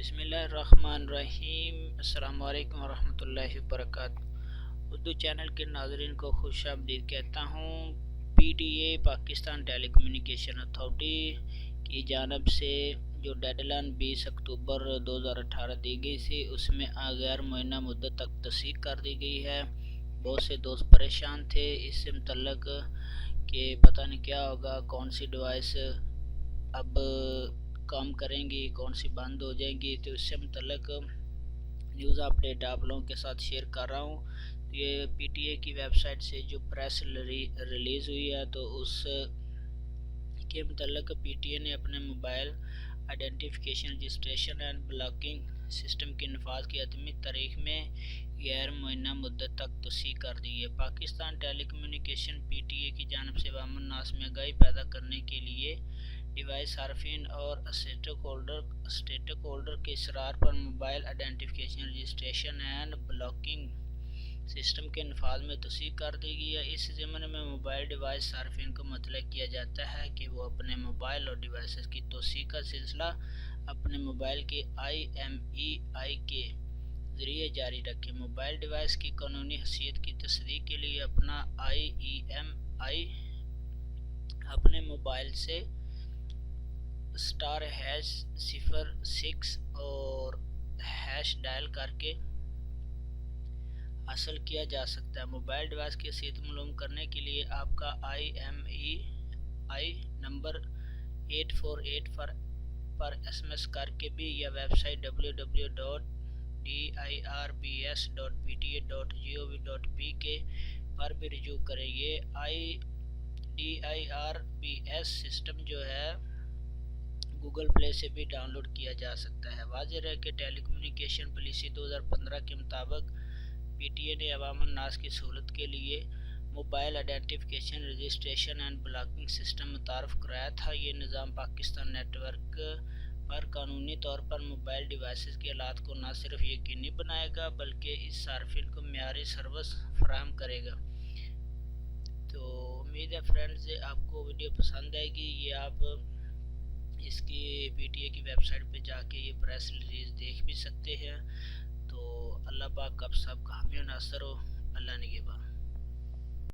بسم اللہ الرحمن الرحیم۔ السلام علیکم ورحمۃ اللہ وبرکاتہ۔ اردو چینل کے ناظرین کو خوش آمدید کہتا ہوں۔ P T A Pakistan telecommunication authority کی جانب سے جو ڈیڈ لائن 20 اکتوبر 2018 دی گئی تھی، اس میں غیر معینہ مدت تک تصحیح کر دی گئی ہے۔ بہت سے دوست پریشان تھے اس سے متعلق کہ پتہ نہیں کیا ہوگا، کون سی ڈیوائس اب کام کریں گی، کون سی بند ہو جائیں گی۔ تو اس سے متعلق نیوز اپڈیٹ آپ لوگوں کے ساتھ شیئر کر رہا ہوں۔ یہ پی ٹی اے کی ویب سائٹ سے جو پریس ریلیز ہوئی ہے، تو اس کے متعلق پی ٹی اے نے اپنے mobile identification registration and blocking system کے نفاذ کی حتمی تاریخ میں غیر معینہ مدت تک توسیع کر دی ہے۔ پاکستان ٹیلی کمیونیکیشن پی ٹی اے کی جانب سے عوام الناس میں آگاہی پیدا کرنے کے لیے ڈیوائس صارفین اور اسٹیک ہولڈر کے اصرار پر mobile identification registration and blocking system کے نفاذ میں توسیع کر دی گئی ہے۔ اس ضمن میں موبائل ڈیوائس صارفین کو مطلع کیا جاتا ہے کہ وہ اپنے موبائل اور ڈیوائسز کی توسیع کا سلسلہ اپنے موبائل کے آئی ایم ای آئی کے ذریعے جاری رکھیں۔ موبائل ڈیوائس کی قانونی حیثیت کی تصدیق کے لیے اپنا آئی ایم ای آئی اپنے موبائل سے *#06 اور # ڈائل کر کے حاصل کیا جا سکتا ہے۔ موبائل ڈیوائس کی حیثیت معلوم کرنے کے لیے آپ کا I M E I number 848 پر ایس ایم ایس کر کے بھی یا ویب سائٹ www.dirbs.pta.gov.p پر بھی رجوع کریں۔ یہ DIRBS سسٹم جو ہے گوگل پلے سے بھی ڈاؤن لوڈ کیا جا سکتا ہے۔ واضح رہے کہ ٹیلی کمیونیکیشن پالیسی 2015 کے مطابق پی ٹی اے نے عوام الناس کی سہولت کے لیے mobile identification registration and blocking system متعارف کرایا تھا۔ یہ نظام پاکستان نیٹ ورک پر قانونی طور پر موبائل ڈیوائسز کے آلات کو نہ صرف یقینی بنائے گا بلکہ اس صارفین کو معیاری سروس فراہم کرے گا۔ تو امید ہے فرینڈز آپ کو ویڈیو پسند آئے گی۔ یہ آپ اس کی پی ٹی اے کی ویب سائٹ پہ جا کے یہ پریس ریلیز دیکھ بھی سکتے ہیں۔ تو اللہ پاک آپ سب کا حامی و ناصر ہو۔ اللہ نگہبان۔